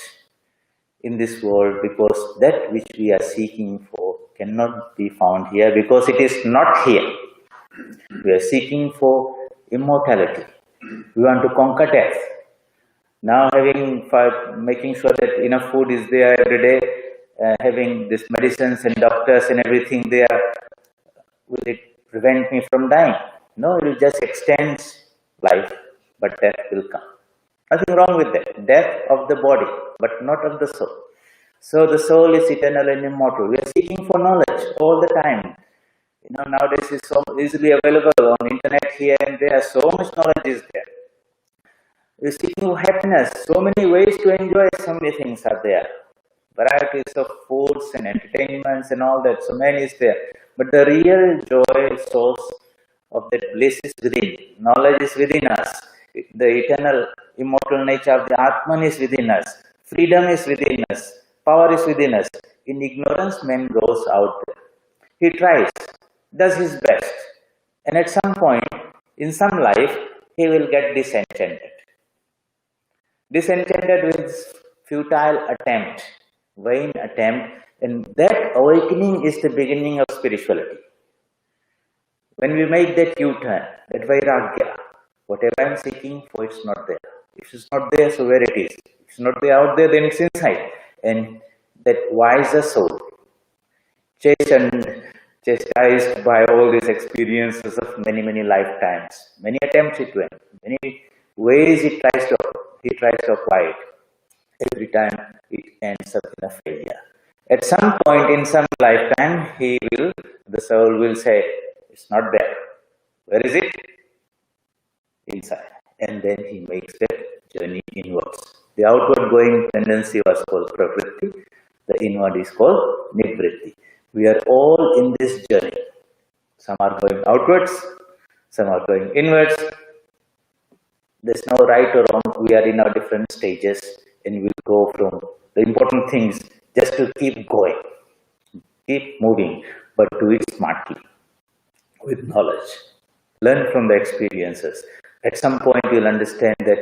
in this world because that which we are seeking for cannot be found here because it is not here. We are seeking for immortality. We want to conquer death. Now making sure that enough food is there every day, having these medicines and doctors and everything there, will it prevent me from dying? No, it will just extend life, but death will come. Nothing wrong with that. Death of the body, but not of the soul. So the soul is eternal and immortal. We are seeking for knowledge all the time. You know, nowadays it's so easily available on internet here and there. So much knowledge is there. We're seeking happiness. So many ways to enjoy. So many things are there. Varieties of foods and entertainments and all that. So many is there. But the real joy source of that bliss is within. Knowledge is within us. The eternal, immortal nature of the Atman is within us. Freedom is within us. Power is within us. In ignorance, man goes out there. He tries, does his best. And at some point, in some life, he will get disenchanted. Disenchanted with futile attempt, vain attempt, and that awakening is the beginning of spirituality. When we make that U-turn, that vairagya, whatever I am seeking for, it's not there. If it's not there, so where it is? If it's not there out there, then it's inside. And that wiser soul, chastised by all these experiences of many, many lifetimes, many attempts it went, many ways he tries to apply it. Every time it ends up in a failure. At some point in some lifetime, the soul will say, it's not there. Where is it? Inside. And then he makes that journey inwards. The outward going tendency was called pravritti. The inward is called nivritti. We are all in this journey. Some are going outwards, some are going inwards. There's no right or wrong. We are in our different stages and we'll go from the important things just to keep going, keep moving. but do it smartly, with knowledge. Learn from the experiences. At some point, you'll understand that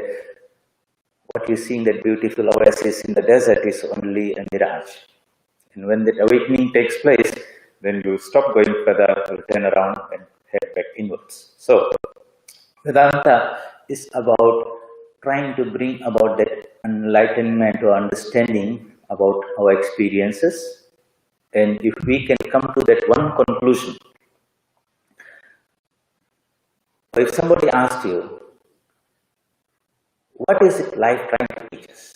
what you see in that beautiful oasis in the desert is only a mirage. And when that awakening takes place, then you stop going further, you turn around and head back inwards. So, Vedanta is about trying to bring about that enlightenment or understanding about our experiences. And if we can come to that one conclusion, or if somebody asked you, what is life trying to teach us?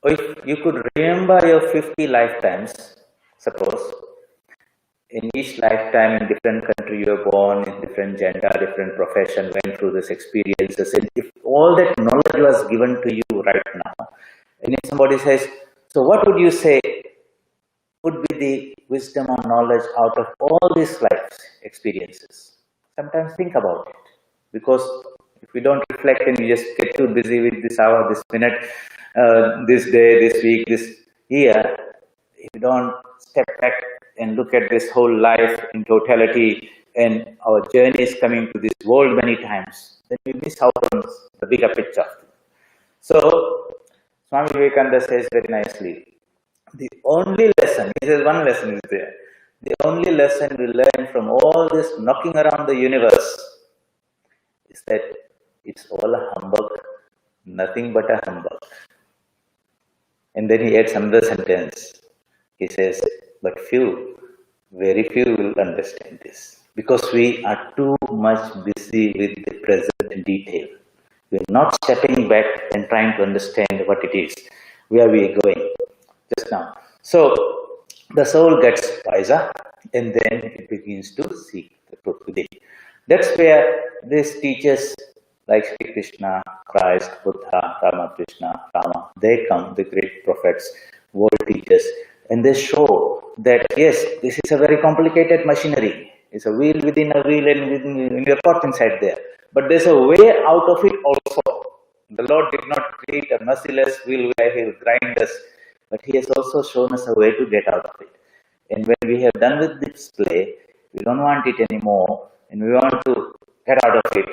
Or if you could remember your 50 lifetimes, suppose, in each lifetime in different country you were born, in different gender, different profession, went through these experiences, and if all that knowledge was given to you right now, and if somebody says, so what would you say would be the wisdom or knowledge out of all these life experiences? Sometimes think about it, because if we don't reflect and we just get too busy with this hour, this minute, this day, this week, this year, if you don't step back and look at this whole life in totality, and our journey is coming to this world many times, then we miss out on the bigger picture. So, Swami Vivekananda says very nicely, the only lesson, he says one lesson is there, the only lesson we learn from all this knocking around the universe is that it's all a humbug, nothing but a humbug. And then he adds another sentence. He says, but few, very few will understand this, because we are too much busy with the present detail. We are not stepping back and trying to understand what it is, where we are going just now. So the soul gets wiser, and then it begins to seek the truth within. That's where these teachers like Sri Krishna, Christ, Buddha, Ramakrishna, Rama, they come, the great prophets, world teachers, and they show that yes, this is a very complicated machinery. It's a wheel within a wheel and within your pot inside there. But there's a way out of it also. The Lord did not create a merciless wheel where He will grind us, but He has also shown us a way to get out of it. And when we have done with this play, we don't want it anymore, and we want to get out of it,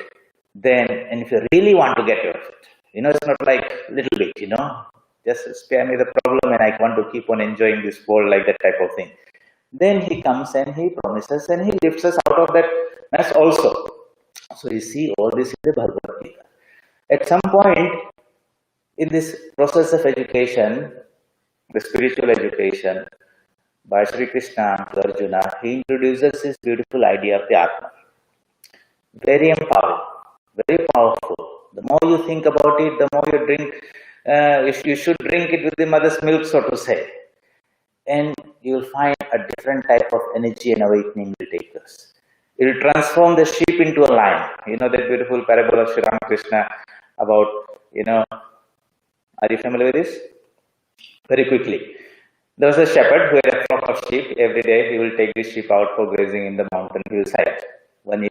then, and if you really want to get out of it, it's not like a little bit, just spare me the problem and I want to keep on enjoying this world, like that type of thing. Then He comes and He promises and He lifts us out of that mess also. So you see all this in the Bhagavad Gita. At some point in this process of education, the spiritual education, by Sri Krishna to Arjuna, he introduces this beautiful idea of the Atma. Very empowering, very powerful. The more you think about it, the more you drink, you should drink it with the mother's milk, so to say. And you will find a different type of energy and awakening will take us. It will transform the sheep into a lion. You know that beautiful parable of Sri Ramakrishna about, are you familiar with this? Very quickly. There was a shepherd who had a flock of sheep. Every day he will take the sheep out for grazing in the mountain hillside. One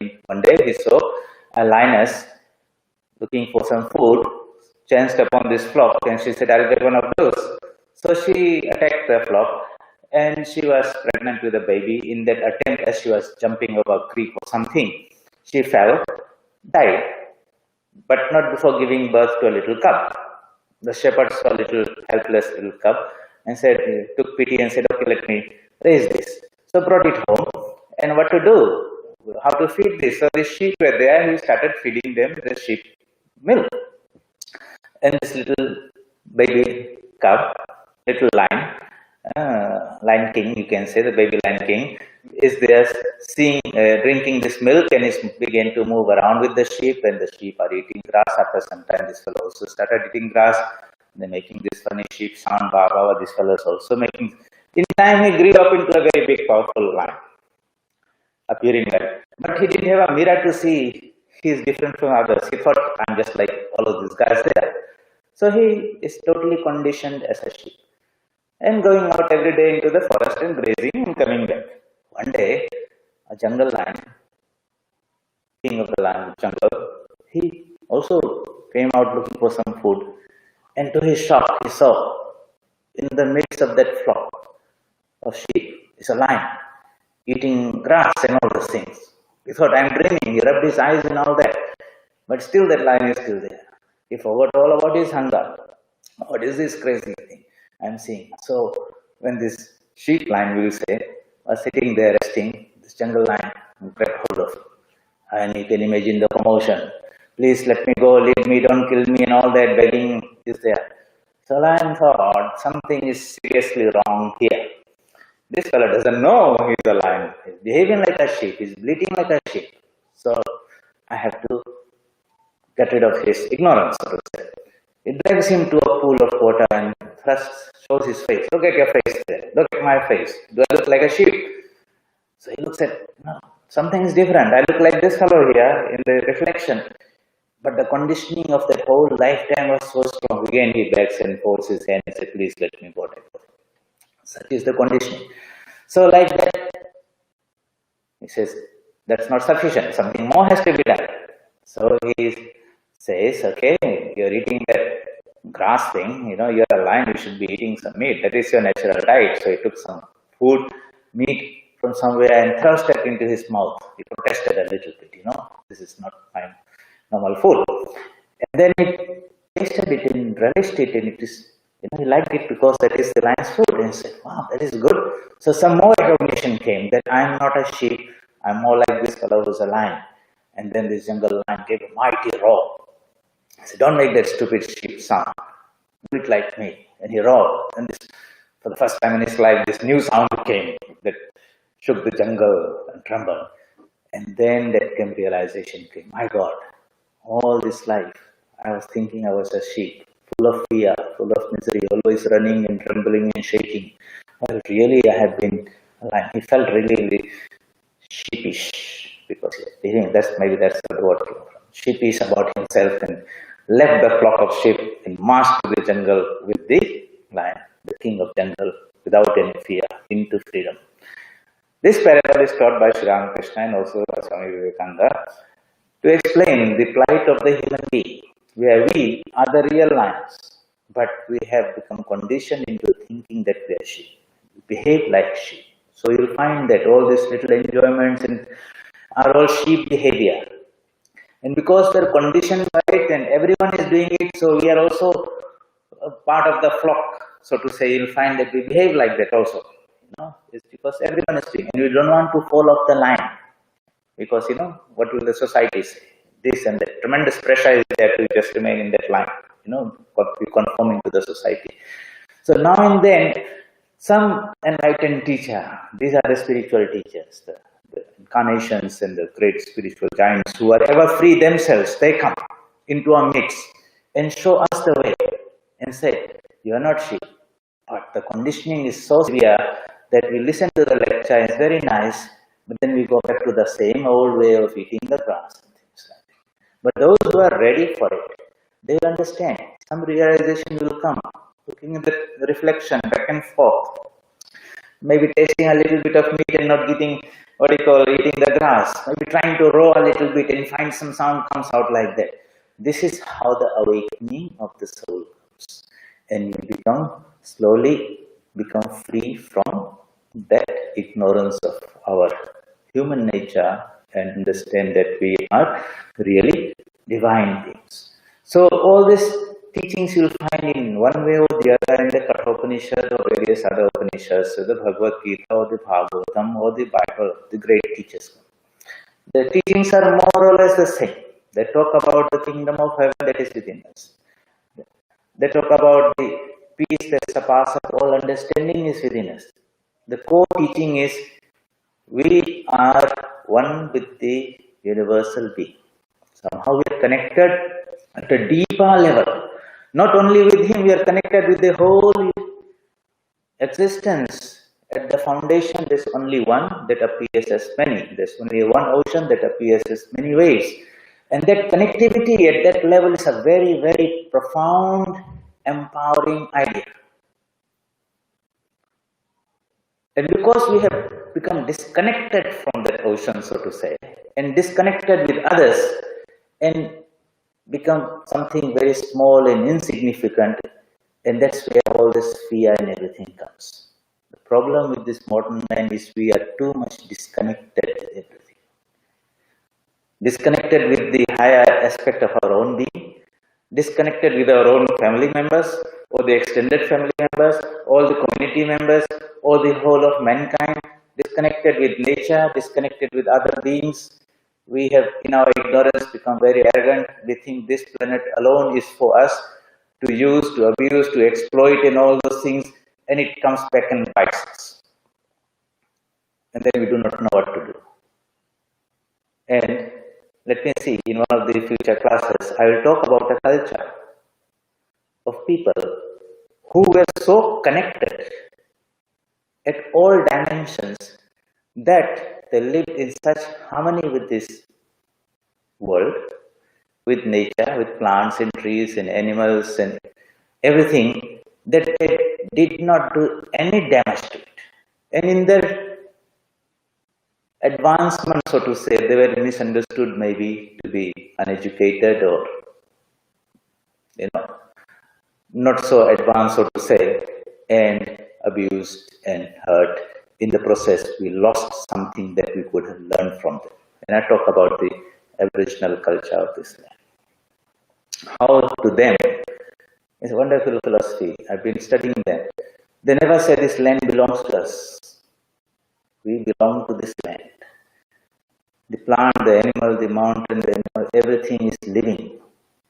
day he saw a lioness looking for some food, chanced upon this flock, and she said, I'll get one of those. So she attacked the flock, and she was pregnant with a baby. In that attempt, as she was jumping over a creek or something, she fell, died, but not before giving birth to a little cub. The shepherd saw a little helpless little cub and took pity and said, okay, let me raise this. So brought it home, and what to do? How to feed this? So the sheep were there, he started feeding them the sheep milk. And this little baby cub, little lion king, you can say, the baby lion king, is there seeing, drinking this milk, and is began to move around with the sheep, and the sheep are eating grass. After some time, this fellow also started eating grass. They're making this funny sheep sound, Baba, this fellow is also making. In time, he grew up into a very big, powerful lion, appearing like. But he didn't have a mirror to see he is different from others. He thought, I'm just like all of these guys there. So he is totally conditioned as a sheep, and going out every day into the forest and grazing and coming back. One day, a jungle lion, king of the land, jungle, he also came out looking for some food, and to his shock, he saw in the midst of that flock of sheep. It's a lion eating grass and all those things. He thought, I'm dreaming. He rubbed his eyes and all that. But still that lion is still there. He forgot all about his hunger. What is this crazy thing I'm seeing? So when this sheep lion, will say, was sitting there resting, this jungle lion grabbed hold of him. And you can imagine the commotion. Please let me go, leave me, don't kill me, and all that begging is there. So lion thought something is seriously wrong here. This fellow doesn't know he's a lion. He's behaving like a sheep. He's bleating like a sheep. So I have to get rid of his ignorance, so to say. It drags him to a pool of water and thrusts, shows his face. Look at your face there. Look at my face. Do I look like a sheep? So he looks at, no, something is different. I look like this fellow here in the reflection. But the conditioning of that whole lifetime was so strong. Again, he begs and folds his hand and says, please let me go. Such is the conditioning. So like that, he says, that's not sufficient. Something more has to be done. So he says, okay, you're eating that grass thing, you're a lion, you should be eating some meat. That is your natural diet. So he took some food, meat from somewhere and thrust it into his mouth. He protested a little bit, this is not my normal food. And then he tasted it and relished it, and it is, he liked it because that is the lion's food. And he said, wow, that is good. So some more recognition came that I'm not a sheep, I'm more like this fellow who's a lion. And then this jungle lion gave a mighty roar. He said, don't make that stupid sheep sound. Do it like me. And he roared. And this, for the first time in his life, this new sound came that shook the jungle and trembled. And then that came realization came. My God, all this life, I was thinking I was a sheep, full of fear, full of misery, always running and trembling and shaking. Well, really, I have been alive. He felt really sheepish because that's the word came from. Sheepish about himself and left the flock of sheep and marched to the jungle with the lion, the king of jungle, without any fear, into freedom. This parable is taught by Sri Ramakrishna and also by Swami Vivekananda to explain the plight of the human being, where we are the real lions, but we have become conditioned into thinking that we are sheep. We behave like sheep. So you'll find that all these little enjoyments are all sheep behavior. And because we're conditioned by it and everyone is doing it, so we are also a part of the flock, so to say. You'll find that we behave like that also. It's because everyone is doing it. And we don't want to fall off the line. Because, what will the society say? This and that. Tremendous pressure is there to just remain in that line. Conforming to the society. So now and then, some enlightened teacher, these are the spiritual teachers, the incarnations and the great spiritual giants who are ever free themselves, they come into our midst and show us the way and say, you are not sheep. But the conditioning is so severe that we listen to the lecture, it's very nice, but then we go back to the same old way of eating the grass and things like that. But those who are ready for it, they will understand. Some realization will come, looking at the reflection back and forth. Maybe tasting a little bit of meat and not eating the grass. Maybe trying to row a little bit and find some sound comes out like that. This is how the awakening of the soul comes. And you slowly become free from that ignorance of our human nature and understand that we are really divine beings. So all these teachings you'll find in one way or the other in the Kathopanishad or various other Upanishads, or the Bhagavad Gita or the Bhagavatam or the Bible, the great teachers. The teachings are more or less the same. They talk about the kingdom of heaven that is within us. They talk about the peace that surpasses all understanding is within us. The core teaching is we are one with the universal being. Somehow we are connected at a deeper level. Not only with him, we are connected with the whole existence. At the foundation, there's only one that appears as many. There's only one ocean that appears as many waves. And that connectivity at that level is a very, very profound, empowering idea. And because we have become disconnected from that ocean, so to say, and disconnected with others, and become something very small and insignificant, and that's where all this fear and everything comes. The problem with this modern man is we are too much disconnected with everything. Disconnected with the higher aspect of our own being, disconnected with our own family members, or the extended family members, all the community members, or the whole of mankind, disconnected with nature, disconnected with other beings. We have, in our ignorance, become very arrogant. We think this planet alone is for us to use, to abuse, to exploit, and all those things, and it comes back and bites us. And then we do not know what to do. And let me see, in one of the future classes, I will talk about a culture of people who were so connected at all dimensions that they lived in such harmony with this world, with nature, with plants and trees and animals and everything, that they did not do any damage to it. And in their advancement, so to say, they were misunderstood maybe to be uneducated or, not so advanced, so to say, and abused and hurt. In the process, we lost something that we could have learned from them. And I talk about the Aboriginal culture of this land. How to them, it's a wonderful philosophy. I've been studying them. They never say this land belongs to us. We belong to this land. The plant, the animal, the mountain, the animal, everything is living.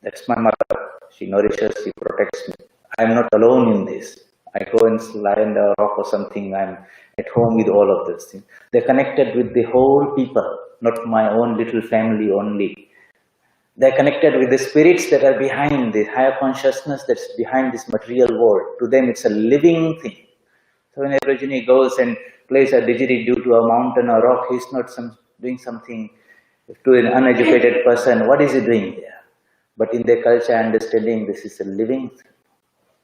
That's my mother. She nourishes, she protects me. I'm not alone in this. I go and lie on the rock or something. I'm at home with all of those things. They're connected with the whole people, not my own little family only. They're connected with the spirits that are behind, the higher consciousness that's behind this material world. To them, it's a living thing. So when Aborigine goes and plays a didgeridoo to a mountain or rock, he's not doing something to an uneducated person. What is he doing there? But in their culture understanding, this is a living thing.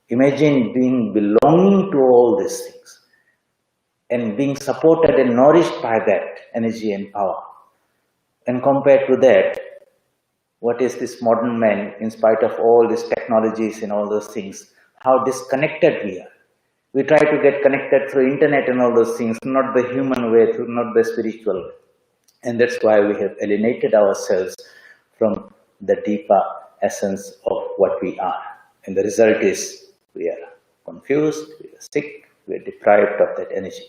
Imagine belonging to all these things and being supported and nourished by that energy and power. And compared to that, what is this modern man, in spite of all these technologies and all those things, how disconnected we are. We try to get connected through internet and all those things, not the human way, not the spiritual way. And that's why we have alienated ourselves from the deeper essence of what we are. And the result is we are confused, we are sick, we are deprived of that energy.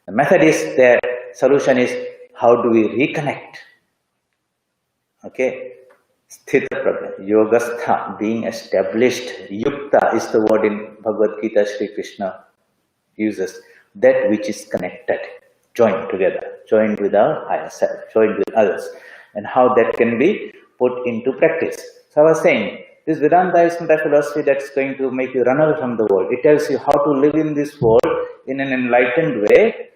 The method is, their solution is, how do we reconnect? Okay. Sthita Prabha, Yogastha, being established. Yukta is the word in Bhagavad Gita Sri Krishna uses. That which is connected, joined together, joined with our higher self, joined with others. And how that can be put into practice. So I was saying, this Vedanta is not a philosophy that's going to make you run away from the world. It tells you how to live in this world in an enlightened way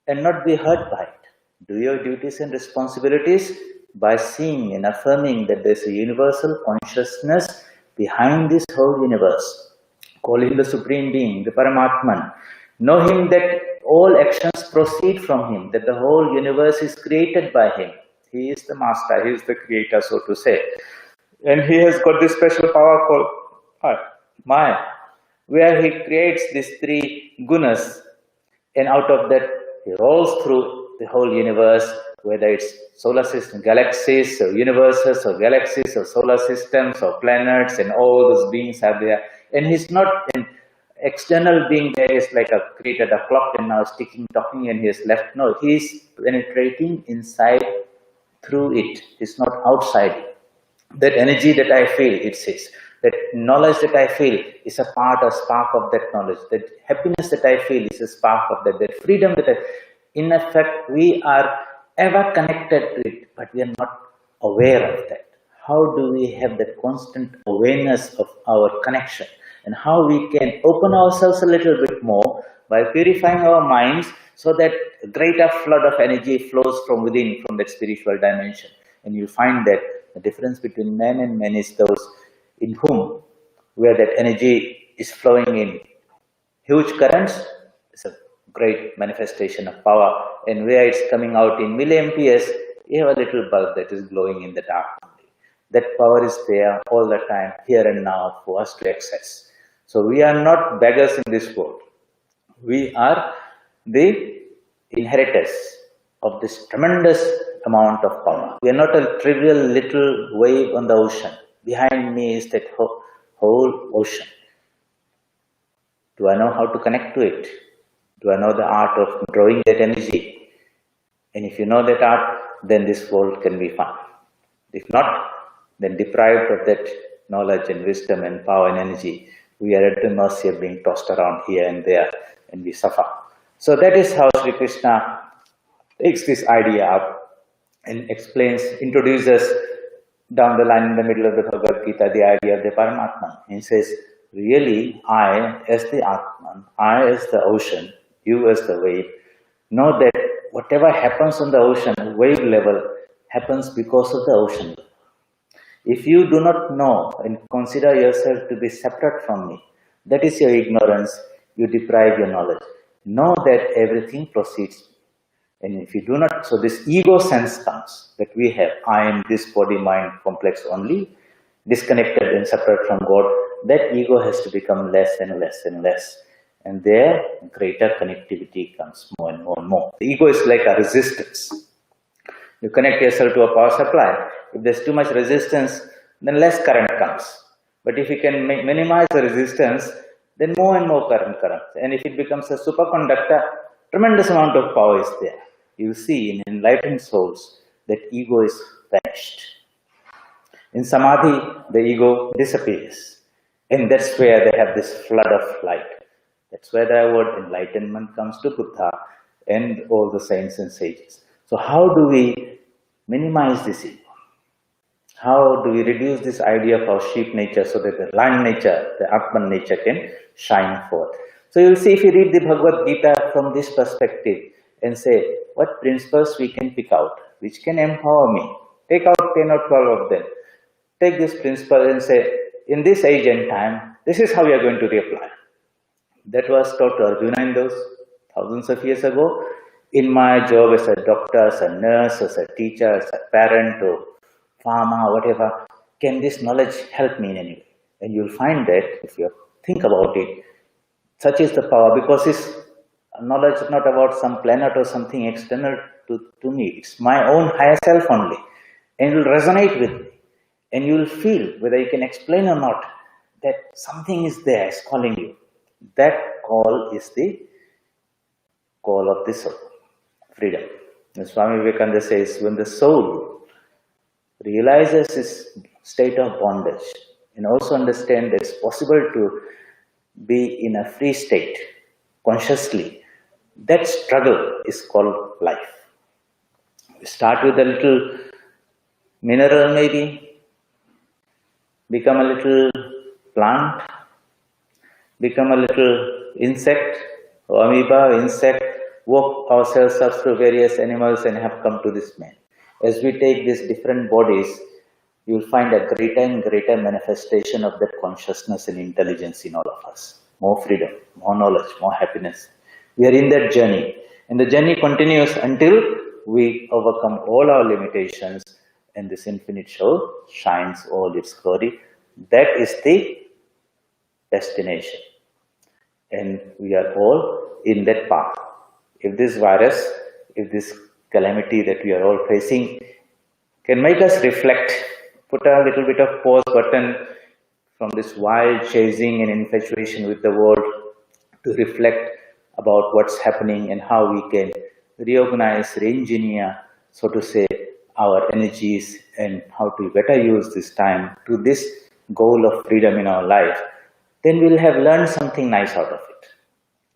and not be hurt by it. Do your duties and responsibilities by seeing and affirming that there's a universal consciousness behind this whole universe. Call him the Supreme Being, the Paramatman. Know him that all actions proceed from him, that the whole universe is created by him. He is the master, he is the creator, so to say. And he has got this special power called Maya, where he creates these three gunas, and out of that he rolls through the whole universe, whether it's solar system, galaxies, or universes, or galaxies, or solar systems, or planets, and all those beings are there. And he's not an external being there is like created a clock and now is ticking, talking, and he has left. No, he's penetrating inside through it. It's not outside. That energy that I feel, it says, that knowledge that I feel is a part, a spark of that knowledge. That happiness that I feel is a spark of that. That freedom that in effect, we are ever connected to it, but we are not aware of that. How do we have that constant awareness of our connection? And how we can open ourselves a little bit more by purifying our minds so that a greater flood of energy flows from within, from that spiritual dimension. And you find that the difference between man and man is those in whom, where that energy is flowing in huge currents, it's a great manifestation of power. And where it's coming out in milliamperes, you have a little bulb that is glowing in the dark. That power is there all the time, here and now, for us to access. So we are not beggars in this world. We are the inheritors of this tremendous amount of power. We are not a trivial little wave on the ocean. Behind me is that whole ocean. Do I know how to connect to it? Do I know the art of drawing that energy? And if you know that art, then this world can be fun. If not, then deprived of that knowledge and wisdom and power and energy, we are at the mercy of being tossed around here and there, and we suffer. So that is how Sri Krishna takes this idea up and introduces down the line in the middle of the Bhagavad Gita the idea of the Paramatman. He says, really, I as the Atman, I as the ocean, you as the wave, know that whatever happens on the ocean, wave level, happens because of the ocean level. If you do not know and consider yourself to be separate from me, that is your ignorance, you deprive your knowledge. Know that everything proceeds. And if you do not, so this ego sense comes, that we have, I am this body-mind complex only, disconnected and separate from God, that ego has to become less and less and less. And there, greater connectivity comes more and more and more. The ego is like a resistance. You connect yourself to a power supply. If there's too much resistance, then less current comes. But if you can minimize the resistance, then more and more current comes. And if it becomes a superconductor, tremendous amount of power is there. You see in enlightened souls that ego is vanished. In Samadhi, the ego disappears. And that's where they have this flood of light. That's where the word enlightenment comes to Buddha and all the saints and sages. So how do we minimize this ego? How do we reduce this idea of our sheep nature so that the lion nature, the Atman nature can shine forth? So you'll see if you read the Bhagavad Gita from this perspective and say, what principles we can pick out, which can empower me. Take out 10 or 12 of them. Take this principle and say, in this age and time, this is how we are going to reapply. That was taught to Arjuna in those thousands of years ago. In my job as a doctor, as a nurse, as a teacher, as a parent, or farmer, whatever, can this knowledge help me in any way? And you'll find that, if you think about it, such is the power, because this knowledge is not about some planet or something external to me. It's my own higher self only. And it will resonate with me. And you will feel, whether you can explain or not, that something is there, is calling you. That call is the call of the soul, freedom. And Swami Vivekananda says, when the soul realizes its state of bondage and also understands that it's possible to be in a free state consciously, that struggle is called life. We start with a little mineral maybe, become a little plant, become a little insect, or amoeba, insect, work ourselves up through various animals and have come to this man. As we take these different bodies, you will find a greater and greater manifestation of that consciousness and intelligence in all of us. More freedom, more knowledge, more happiness. We are in that journey. And the journey continues until we overcome all our limitations and this infinite soul shines all its glory. That is the destination. And we are all in that path. If this virus, if this calamity that we are all facing can make us reflect, put a little bit of pause button from this wild chasing and infatuation with the world to reflect about what's happening and how we can reorganize, re-engineer, so to say, our energies and how to better use this time to this goal of freedom in our life, then we'll have learned something nice out of it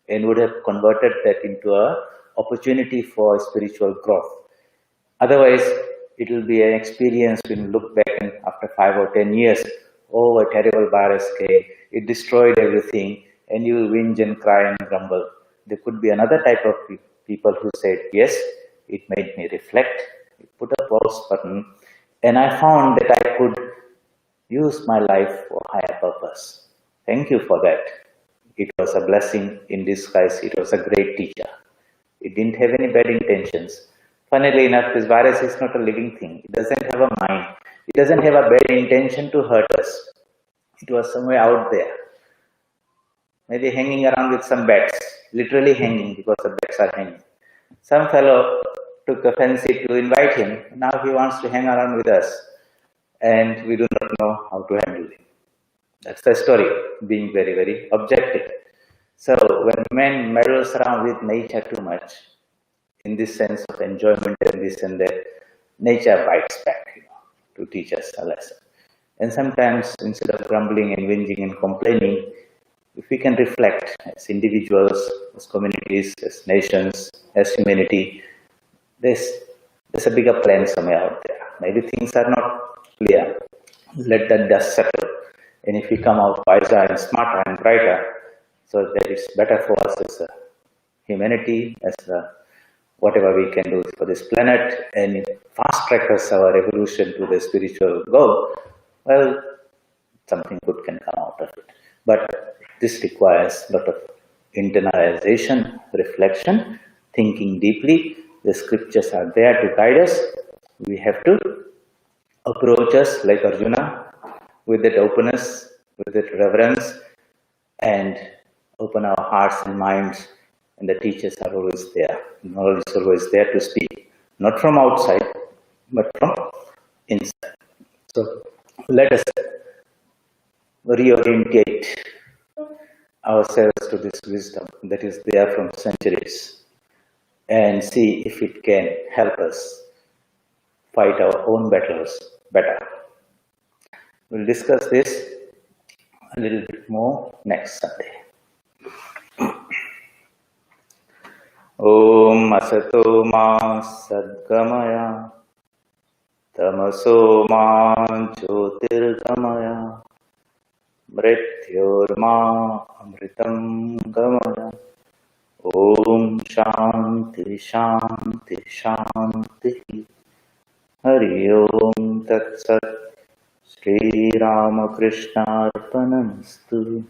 and would have converted that into an opportunity for spiritual growth. Otherwise, it will be an experience when you look back and after 5 or 10 years, oh, a terrible virus came, it destroyed everything, and you will whinge and cry and grumble. There could be another type of people who said, yes, it made me reflect, put a pause button, and I found that I could use my life for higher purpose. Thank you for that. It was a blessing in disguise. It was a great teacher. It didn't have any bad intentions. Funnily enough, this virus is not a living thing. It doesn't have a mind. It doesn't have a bad intention to hurt us. It was somewhere out there. Maybe hanging around with some bats. literally hanging because the beds are hanging. Some fellow took a fancy to invite him. Now he wants to hang around with us, and we do not know how to handle him. That's the story, being very, very objective. So when man meddles around with nature too much, in this sense of enjoyment and this and that, nature bites back, to teach us a lesson. And sometimes, instead of grumbling and whinging and complaining, if we can reflect as individuals, as communities, as nations, as humanity, there's a bigger plan somewhere out there. Maybe things are not clear. Let that dust settle. And if we come out wiser and smarter and brighter, so that it's better for us as a humanity, as a whatever we can do for this planet, and fast track us our evolution to the spiritual goal, well, something good can come out of it. But this requires a lot of internalization, reflection, thinking deeply. The scriptures are there to guide us. We have to approach us like Arjuna with that openness, with that reverence, and open our hearts and minds. And the teachers are always there. Knowledge is always there to speak, not from outside, but from inside. So let us reorientate ourselves to this wisdom that is there from centuries and see if it can help us fight our own battles better. We'll discuss this a little bit more next Sunday. Om Asato Ma Sadgamaya Tamaso Ma Jyotirgamaya Mrityorma Amritam Gamaya. Om Shanti Shanti Shanti. Hari Om Tat Sat. Shri Ramakrishna Arpanamastu.